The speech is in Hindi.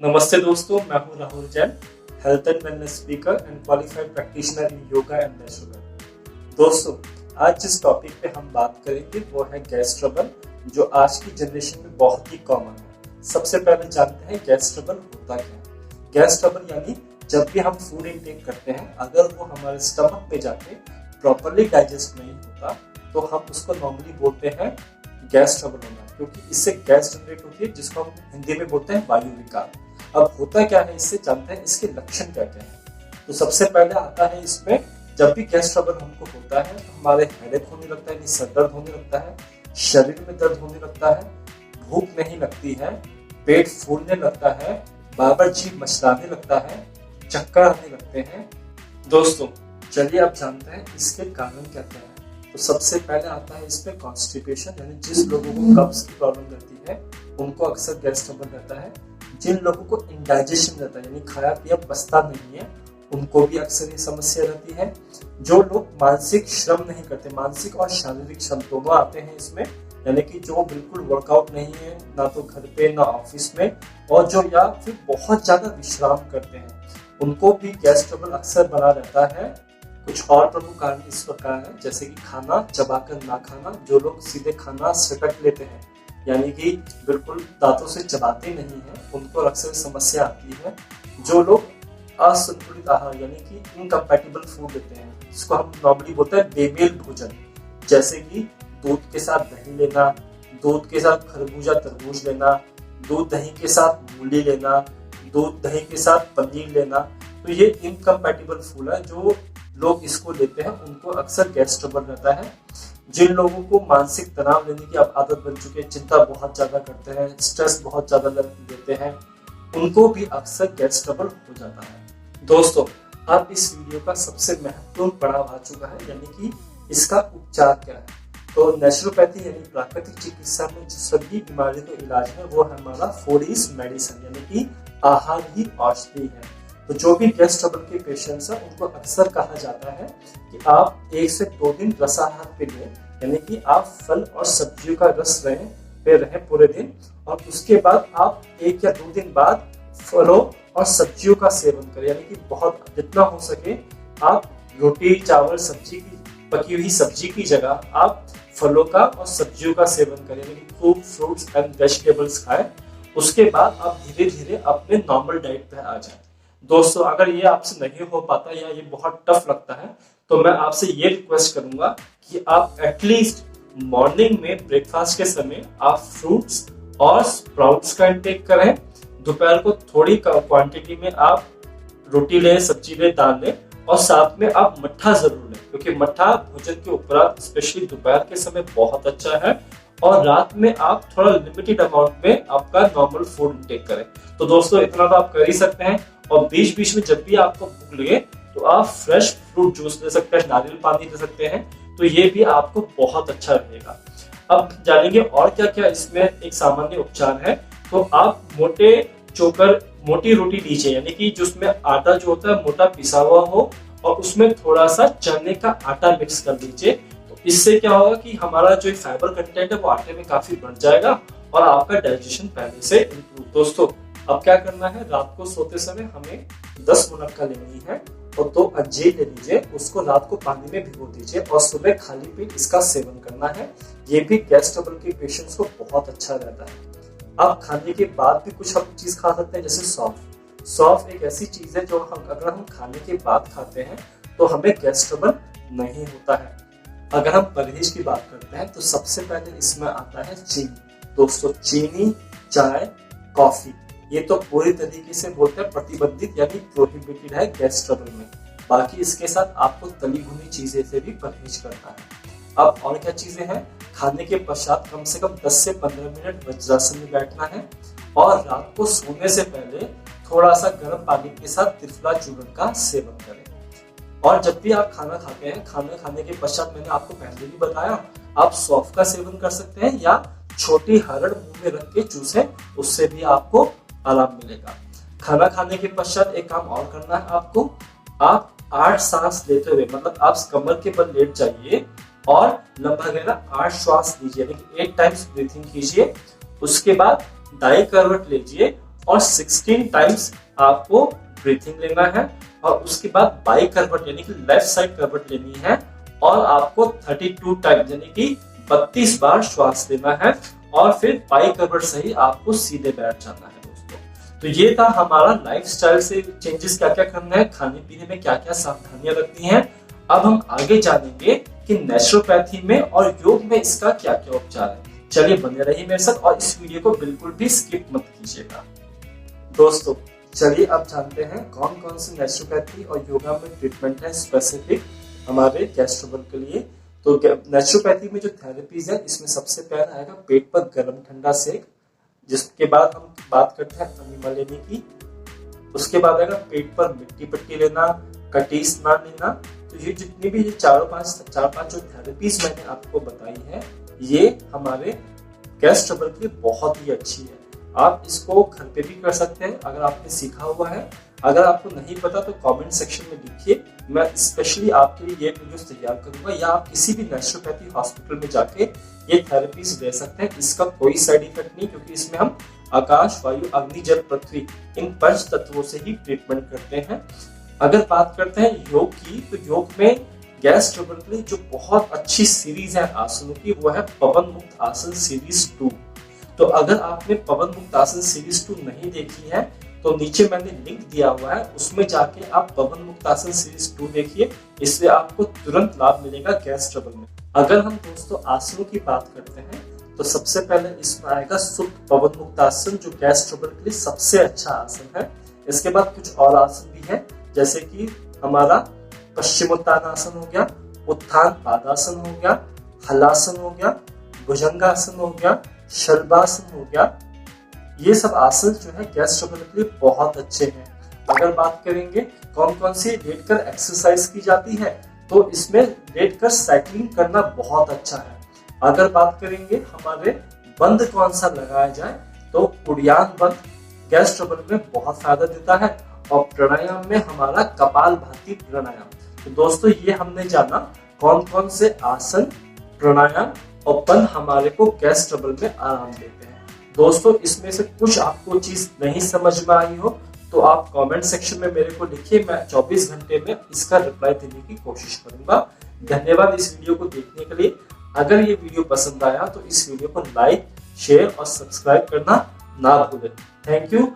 नमस्ते दोस्तों, मैं हूं Rahul Jain, health and wellness speaker and qualified practitioner in yoga and natural. दोस्तों, आज जिस टॉपिक पे हम बात करेंगे वो है गैस ट्रबल, जो आज की जनरेशन में बहुत ही कॉमन है। सबसे पहले जानते हैं गैस ट्रबल होता क्या है। गैस ट्रबल यानी जब भी हम फूड इनटेक करते हैं, अगर वो हमारे स्टमक पे जाके प्रॉपरली डाइजेस्ट नहीं होता तो हम उसको नॉर्मली बोलते हैं गैस ट्रबल होना, क्योंकि इससे गैस जनरेट होती है, जिसको हम हिंदी में बोलते हैं वायु विकार। अब होता क्या है, इससे जानते हैं इसके लक्षण क्या क्या है। तो सबसे पहले आता है इसमें, जब भी गैस ट्रबल हमको होता है तो हमारे हेडेक होने लगता है, सर दर्द होने लगता है, शरीर में दर्द होने लगता है, भूख नहीं लगती है, पेट फूलने लगता है, बार बार जीभ मचलाने लगता है, चक्कर आने लगते हैं। दोस्तों, चलिए अब जानते हैं इसके कारण क्या क्या है। तो सबसे पहले आता है इसमें कॉन्स्टिपेशन, यानी जिस लोगों को कब्ज की प्रॉब्लम रहती है उनको अक्सर गैस ट्रबल रहता है। जिन लोगों को इंडाइजेशन रहता है, यानी खाया पिया पचता नहीं है, उनको भी अक्सर ये समस्या रहती है। जो लोग मानसिक श्रम नहीं करते, मानसिक और शारीरिक श्रम दोनों आते हैं इसमें, यानी कि जो बिल्कुल वर्कआउट नहीं है, ना तो घर पे ना ऑफिस में, और जो या फिर बहुत ज्यादा विश्राम करते हैं, उनको भी गैस ट्रबल अक्सर बना रहता है। कुछ और प्रमुख कारण इस प्रकार है, जैसे कि खाना चबाकर ना खाना। जो लोग सीधे खाना सटक लेते हैं, यानी कि बिल्कुल दांतों से चबाते नहीं है, उनको अक्सर समस्या आती है। जो लोग असंतुलित आहार यानी कि इनकम्पैटिबल फूड लेते हैं, जिसको हम नॉर्मली बोलते हैं बेमेल भोजन, जैसे कि दूध के साथ दही लेना, दूध के साथ खरबूजा तरबूज लेना, दूध दही के साथ मूली लेना, दूध दही के साथ पनीर लेना, तो ये इनकम्पैटिबल फूड है। जो लोग इसको लेते हैं उनको अक्सर गैस ट्रबल रहता है। जिन लोगों को मानसिक तनाव लेने की अब आदत बन चुकी है, चिंता बहुत ज्यादा करते हैं, स्ट्रेस बहुत ज्यादा लेते हैं, उनको भी अक्सर गैस ट्रबल हो जाता है। दोस्तों, अब इस वीडियो का सबसे महत्वपूर्ण पड़ाव आ चुका है, यानी कि इसका उपचार क्या है। तो नेचुरोपैथी यानी प्राकृतिक चिकित्सा में जो सभी बीमारियों का इलाज है वो है हमारा फूड इज मेडिसिन, यानी कि आहार ही औषधि है। तो जो भी गैस ट्रबल के पेशेंट्स हैं उनको अक्सर कहा जाता है कि आप 1 से 2 दिन रसाहार पे लें, यानी कि आप फल और सब्जियों का रस रहें पूरे दिन, और उसके बाद आप 1 या 2 दिन बाद फलों और सब्जियों का सेवन करें, यानी कि बहुत जितना हो सके आप रोटी चावल सब्जी की पकी हुई सब्जी की जगह आप फलों का और सब्जियों का सेवन करें, यानी कि खूब फ्रूट्स एंड वेजिटेबल्स खाएं। उसके बाद आप धीरे धीरे अपने नॉर्मल डाइट पे आ जाएं। दोस्तों, अगर ये आपसे नहीं हो पाता या ये बहुत टफ लगता है तो मैं आपसे ये रिक्वेस्ट करूंगा कि आप एटलीस्ट मॉर्निंग में ब्रेकफास्ट के समय आप फ्रूट्स और स्प्राउट्स का इंटेक करें। दोपहर को थोड़ी क्वांटिटी में आप रोटी लें, सब्जी लें, दाल लें, और साथ में आप मट्ठा जरूर लें, क्योंकि मट्ठा भोजन के उपरांत स्पेशली दोपहर के समय बहुत अच्छा है। और रात में आप थोड़ा लिमिटेड अमाउंट में आपका नॉर्मल फूड इंटेक करें। तो दोस्तों, इतना तो आप कर ही सकते हैं। और बीच बीच में जब भी आपको भूख लगे तो आप फ्रेश फ्रूट जूस ले सकते हैं, नारियल पानी ले सकते हैं, तो ये भी आपको बहुत अच्छा रहेगा। अब जानेंगे और क्या क्या इसमें एक सामान्य उपचार है। तो आप मोटी रोटी लीजिए, यानी कि जिसमें आटा जो होता है मोटा पिसा हुआ हो, और उसमें थोड़ा सा चने का आटा मिक्स कर लीजिए। तो इससे क्या होगा कि हमारा जो फाइबर कंटेंट है वो आटे में काफी बढ़ जाएगा और आपका डाइजेशन पहले से इम्प्रूव। दोस्तों, अब क्या करना है, रात को सोते समय हमें 10 मुनक्का लेनी है और 2 अंजीर ले लीजिए, उसको रात को पानी में भिगो दीजिए और सुबह खाली पेट इसका सेवन करना है। ये भी गैस ट्रबल के पेशेंट्स को बहुत अच्छा रहता है। अब खाने के बाद भी कुछ हम चीज खा सकते हैं, जैसे सौंफ। सौंफ एक ऐसी चीज है जो अगर हम खाने के बाद खाते हैं तो हमें गैस ट्रबल नहीं होता है। अगर हम परहेज की बात करते हैं तो सबसे पहले इसमें आता है चीनी। दोस्तों, चीनी, चाय, कॉफी, ये तो पूरी तरीके से बोलते हैं प्रतिबंधित यानी प्रोहिबिटेड है गैस ट्रबल में। बाकी इसके साथ आपको तली भुनी चीजें से भी परहेज करना है। अब और क्या चीजें हैं, खाने के पश्चात कम से कम 10 से 15 मिनट वज्रासन में बैठना है, और रात को सोने से पहले थोड़ा सा गर्म पानी के साथ त्रिफला चूर्ण का सेवन करें। और जब भी आप खाना खाते हैं, खाना खाने के पश्चात मैंने आपको पहले भी बताया, आप सौंफ का सेवन कर सकते हैं या छोटी हरड़ मुंह में रख के चूसे, उससे भी आपको आराम मिलेगा। खाना खाने के पश्चात एक काम और करना है आपको, आप 8 सांस लेते हुए, मतलब आप कमर के बल लेट जाइए और लंबा गहरा 8 श्वास लीजिए, यानी कि 8 टाइम्स ब्रीथिंग कीजिए। उसके बाद दाएं करवट लीजिए और 16 टाइम्स आपको ब्रीथिंग लेना है और उसके बाद बाई करवट यानी कि लेफ्ट साइड करवट लेनी है और आपको 32 टाइम यानी कि 32 बार श्वास लेना है और फिर बाई करवट से ही आपको सीधे बैठ जाना है दोस्तों। तो ये था हमारा लाइफस्टाइल से चेंजेस क्या क्या करना है, खाने पीने में क्या क्या सावधानियां रखनी है। अब हम आगे जानेंगे कि नेचुरोपैथी में और योग में इसका क्या क्या उपचार है। चलिए बने रहिए मेरे साथ और इस वीडियो को बिल्कुल भी स्किप मत कीजिएगा। दोस्तों चलिए अब जानते हैं कौन कौन से नेचुरोपैथी और योगा में ट्रीटमेंट है स्पेसिफिक हमारे गैस ट्रबल के लिए। तो नेचुरोपैथी में जो थेरेपीज है इसमें सबसे पहला आएगा पेट पर गर्म ठंडा सेक, जिसके बाद हम बात करते हैं अनीमा लेने की। उसके बाद आएगा पेट पर मिट्टी पट्टी लेना, कटी स्नान लेना। तो ये जितनी भी चार पांच जो थेरेपीज मैंने आपको बताई है ये हमारे गैस ट्रबल के लिए बहुत ही अच्छी है। आप इसको घर पे भी कर सकते हैं अगर आपने सीखा हुआ है। अगर आपको नहीं पता तो कमेंट सेक्शन में लिखिए, मैं स्पेशली आपके लिए ये वीडियोस तैयार करूंगा, या आप किसी भी नेचुरोपैथी हॉस्पिटल में जाके ये थेरेपीज ले सकते हैं। इसका कोई साइड इफेक्ट नहीं, क्योंकि इसमें हम आकाश, वायु, अग्नि, जल, पृथ्वी इन पंच तत्वों से ही ट्रीटमेंट करते हैं। अगर बात करते हैं योग की, तो योग में गैस ट्रबल के लिए जो बहुत अच्छी सीरीज है आसनों की वो है पवन मुक्त आसन सीरीज 2। तो अगर आपने पवन मुक्त आसन सीरीज 2 नहीं देखी है तो नीचे मैंने लिंक दिया हुआ है, उसमें जाके आप पवन मुक्त आसन सीरीज 2 देखिए, इससे आपको तुरंत लाभ मिलेगा गैस ट्रबल में। अगर हम दोस्तों आसनों की बात करते हैं तो सबसे पहले इसमें आएगा सुप्त पवन मुक्त आसन, जो गैस ट्रबल के लिए सबसे अच्छा आसन है। इसके बाद कुछ और आसन भी है, जैसे कि हमारा पश्चिमोत्तानासन हो गया, उत्थान पादासन हो गया, हलासन हो गया, भुजंगासन हो गया, शलभासन हो गया। ये सब आसन जो है गैस ट्रबल के लिए बहुत अच्छे हैं। अगर बात करेंगे कौन कौन सी लेटकर एक्सरसाइज की जाती है, तो इसमें लेटकर साइकिलिंग करना बहुत अच्छा है। अगर बात करेंगे हमारे बंद कौन सा लगाया जाए, तो उड़ियान बंद गैस ट्रबल में बहुत फायदा देता है। और प्राणायाम में हमारा कपालभाति प्राणायाम। तो दोस्तों ये हमने जाना कौन कौन से आसन, प्राणायाम और बंद हमारे को गैस ट्रबल में आराम देते हैं। दोस्तों इसमें से कुछ आपको चीज नहीं समझ में आई हो तो आप कमेंट सेक्शन में मेरे को लिखिए, मैं 24 घंटे में इसका रिप्लाई देने की कोशिश करूंगा। धन्यवाद इस वीडियो को देखने के लिए। अगर ये वीडियो पसंद आया तो इस वीडियो को लाइक, शेयर और सब्सक्राइब करना ना भूलें। Thank you.